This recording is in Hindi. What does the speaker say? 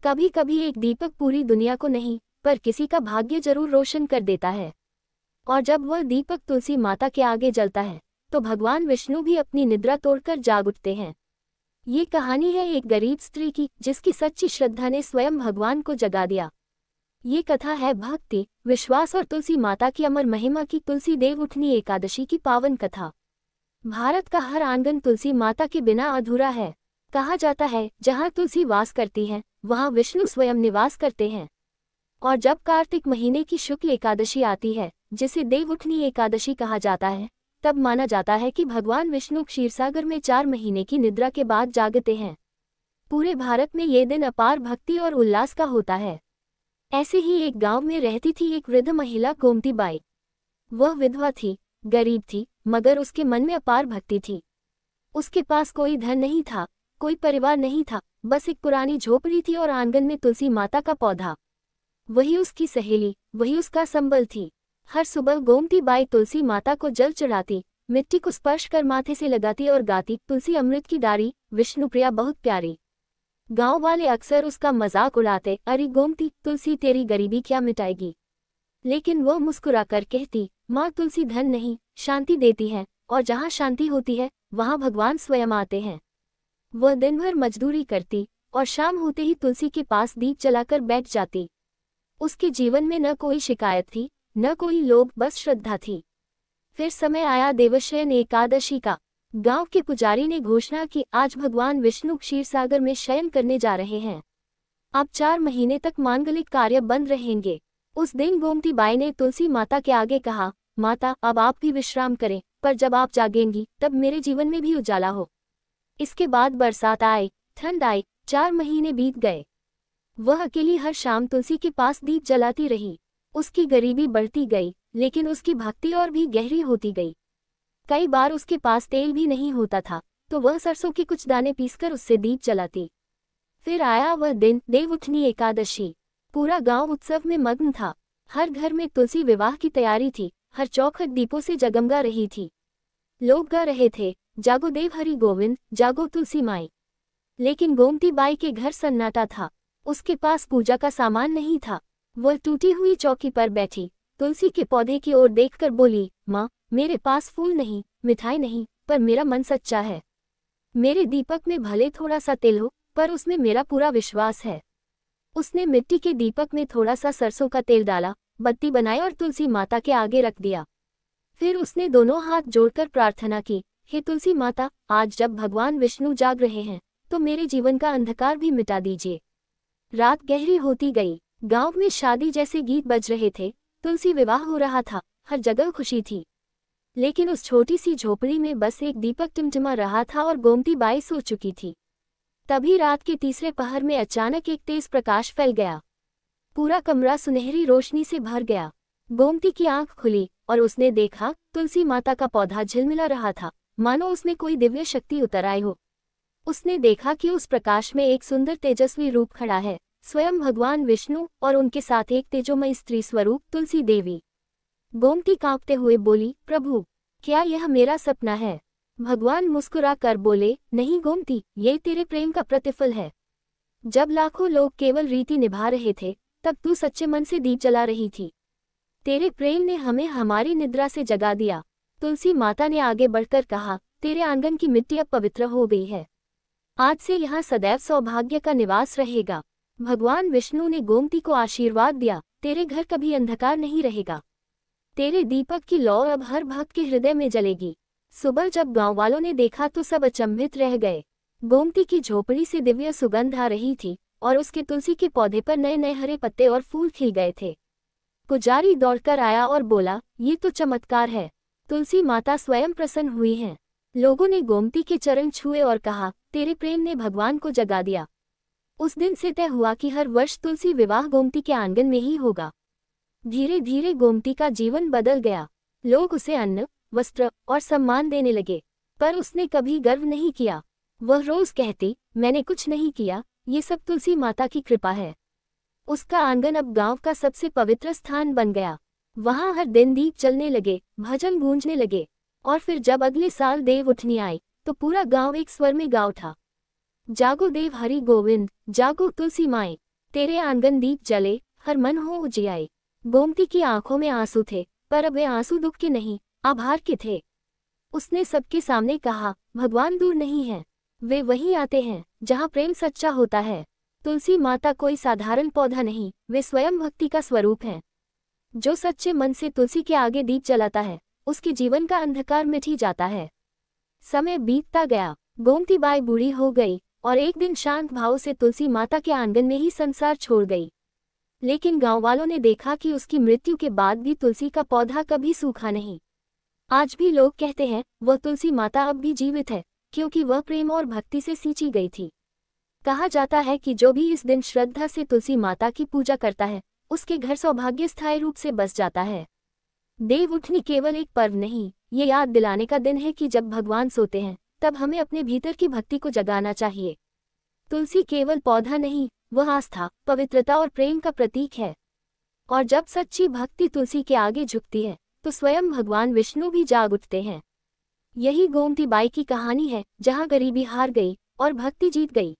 कभी कभी एक दीपक पूरी दुनिया को नहीं पर किसी का भाग्य जरूर रोशन कर देता है। और जब वह दीपक तुलसी माता के आगे जलता है तो भगवान विष्णु भी अपनी निद्रा तोड़कर जाग उठते हैं। ये कहानी है एक गरीब स्त्री की जिसकी सच्ची श्रद्धा ने स्वयं भगवान को जगा दिया। ये कथा है भक्ति, विश्वास और तुलसी माता की अमर महिमा की। तुलसी देव उठनी एकादशी की पावन कथा। भारत का हर आंगन तुलसी माता के बिना अधूरा है। कहा जाता है जहाँ तुलसी वास करती है वहाँ विष्णु स्वयं निवास करते हैं। और जब कार्तिक महीने की शुक्ल एकादशी आती है जिसे देव उठनी एकादशी कहा जाता है, तब माना जाता है कि भगवान विष्णु क्षीरसागर में 4 महीने की निद्रा के बाद जागते हैं। पूरे भारत में ये दिन अपार भक्ति और उल्लास का होता है। ऐसे ही एक गांव में रहती थी एक वृद्ध महिला गोमती बाई। वह विधवा थी, गरीब थी, मगर उसके मन में अपार भक्ति थी। उसके पास कोई धन नहीं था, कोई परिवार नहीं था, बस एक पुरानी झोपड़ी थी और आंगन में तुलसी माता का पौधा। वही उसकी सहेली, वही उसका संबल थी। हर सुबह गोमती बाई तुलसी माता को जल चढ़ाती, मिट्टी को स्पर्श कर माथे से लगाती और गाती, तुलसी अमृत की डारी, विष्णुप्रिया बहुत प्यारी। गांव वाले अक्सर उसका मजाक उड़ाते, अरे गोमती, तुलसी तेरी गरीबी क्या मिटाएगी। लेकिन वह मुस्कुराकर कहती, माँ तुलसी धन नहीं, शांति देती है, और जहाँ शांति होती है वहाँ भगवान स्वयं आते हैं। वह दिन भर मजदूरी करती और शाम होते ही तुलसी के पास दीप जलाकर बैठ जाती। उसके जीवन में न कोई शिकायत थी, न कोई लोभ, बस श्रद्धा थी। फिर समय आया देवशयन एकादशी का। गांव के पुजारी ने घोषणा की, आज भगवान विष्णु क्षीरसागर में शयन करने जा रहे हैं। अब 4 महीने तक मांगलिक कार्य बंद रहेंगे। उस दिन गोमती बाई ने तुलसी माता के आगे कहा, माता अब आप भी विश्राम करें, पर जब आप जागेंगी तब मेरे जीवन में भी उजाला हो। इसके बाद बरसात आई, ठंड आई, 4 महीने बीत गए। वह अकेली हर शाम तुलसी के पास दीप जलाती रही। उसकी गरीबी बढ़ती गई, लेकिन उसकी भक्ति और भी गहरी होती गई। कई बार उसके पास तेल भी नहीं होता था, तो वह सरसों के कुछ दाने पीसकर उससे दीप जलाती। फिर आया वह दिन, देव उठनी एकादशी। पूरा गांव उत्सव में मग्न था। हर घर में तुलसी विवाह की तैयारी थी, हर चौखट दीपों से जगमगा रही थी। लोग गा रहे थे, जागो देव हरि गोविंद, जागो तुलसी माई। लेकिन गोमती बाई के घर सन्नाटा था। उसके पास पूजा का सामान नहीं था। वह टूटी हुई चौकी पर बैठी तुलसी के पौधे की ओर देखकर बोली, माँ मेरे पास फूल नहीं, मिठाई नहीं, पर मेरा मन सच्चा है। मेरे दीपक में भले थोड़ा सा तेल हो, पर उसमें मेरा पूरा विश्वास है। उसने मिट्टी के दीपक में थोड़ा सा सरसों का तेल डाला, बत्ती बनाई और तुलसी माता के आगे रख दिया। फिर उसने दोनों हाथ जोड़कर प्रार्थना की, हे तुलसी माता, आज जब भगवान विष्णु जाग रहे हैं तो मेरे जीवन का अंधकार भी मिटा दीजिए। रात गहरी होती गई। गांव में शादी जैसे गीत बज रहे थे, तुलसी विवाह हो रहा था, हर जगह खुशी थी। लेकिन उस छोटी सी झोपड़ी में बस एक दीपक टिमटिमा रहा था और गोमती बाई सो चुकी थी। तभी रात के तीसरे पहर में अचानक एक तेज प्रकाश फैल गया। पूरा कमरा सुनहरी रोशनी से भर गया। गोमती की आंख खुली और उसने देखा तुलसी माता का पौधा झिलमिला रहा था, मानो उसमें कोई दिव्य शक्ति उतर आई हो। उसने देखा कि उस प्रकाश में एक सुंदर तेजस्वी रूप खड़ा है, स्वयं भगवान विष्णु, और उनके साथ एक तेजोमयी स्त्री स्वरूप तुलसी देवी। गोमती कांपते हुए बोली, प्रभु क्या यह मेरा सपना है। भगवान मुस्कुरा कर बोले, नहीं गोमती, ये तेरे प्रेम का प्रतिफल है। जब लाखों लोग केवल रीति निभा रहे थे तब तू सच्चे मन से दीप जला रही थी। तेरे प्रेम ने हमें हमारी निद्रा से जगा दिया। तुलसी माता ने आगे बढ़कर कहा, तेरे आंगन की मिट्टी अब पवित्र हो गई है। आज से यहाँ सदैव सौभाग्य का निवास रहेगा। भगवान विष्णु ने गोमती को आशीर्वाद दिया, तेरे घर कभी अंधकार नहीं रहेगा। तेरे दीपक की लौ अब हर भक्त के हृदय में जलेगी। सुबह जब गांव वालों ने देखा तो सब अचंभित रह गए। गोमती की झोपड़ी से दिव्य सुगंध आ रही थी और उसके तुलसी के पौधे पर नए नए हरे पत्ते और फूल खिल गए थे। पुजारी दौड़कर आया और बोला, ये तो चमत्कार है, तुलसी माता स्वयं प्रसन्न हुई हैं। लोगों ने गोमती के चरण छुए और कहा, तेरे प्रेम ने भगवान को जगा दिया। उस दिन से तय हुआ कि हर वर्ष तुलसी विवाह गोमती के आंगन में ही होगा। धीरे धीरे गोमती का जीवन बदल गया। लोग उसे अन्न, वस्त्र और सम्मान देने लगे, पर उसने कभी गर्व नहीं किया। वह रोज कहती, मैंने कुछ नहीं किया, ये सब तुलसी माता की कृपा है। उसका आंगन अब गांव का सबसे पवित्र स्थान बन गया। वहां हर दिन दीप जलने लगे, भजन गूंजने लगे, और फिर जब अगले साल देव उठनी आई तो पूरा गांव एक स्वर में गा उठा, जागो देव हरि गोविंद, जागो तुलसी माई। तेरे आंगन दीप जले, हर मन हो उजियाए। गोमती की आंखों में आंसू थे, पर अब वे आंसू दुख के नहीं, आभार के थे। उसने सबके सामने कहा, भगवान दूर नहीं है, वे वहीं आते हैं जहाँ प्रेम सच्चा होता है। तुलसी माता कोई साधारण पौधा नहीं, वे स्वयं भक्ति का स्वरूप हैं। जो सच्चे मन से तुलसी के आगे दीप जलाता है, उसके जीवन का अंधकार मिट ही जाता है। समय बीतता गया, गोमती बाई बूढ़ी हो गई और एक दिन शांत भाव से तुलसी माता के आंगन में ही संसार छोड़ गई। लेकिन गांव वालों ने देखा कि उसकी मृत्यु के बाद भी तुलसी का पौधा कभी सूखा नहीं। आज भी लोग कहते हैं, वह तुलसी माता अब भी जीवित है, क्योंकि वह प्रेम और भक्ति से सींची गई थी। कहा जाता है कि जो भी इस दिन श्रद्धा से तुलसी माता की पूजा करता है, उसके घर सौभाग्य स्थायी रूप से बस जाता है। देव उठनी केवल एक पर्व नहीं, ये याद दिलाने का दिन है कि जब भगवान सोते हैं, तब हमें अपने भीतर की भक्ति को जगाना चाहिए। तुलसी केवल पौधा नहीं, वह आस्था, पवित्रता और प्रेम का प्रतीक है। और जब सच्ची भक्ति तुलसी के आगे झुकती है, तो स्वयं भगवान विष्णु भी जाग उठते हैं। यही गोमती बाई की कहानी है, जहाँ गरीबी हार गई और भक्ति जीत गई।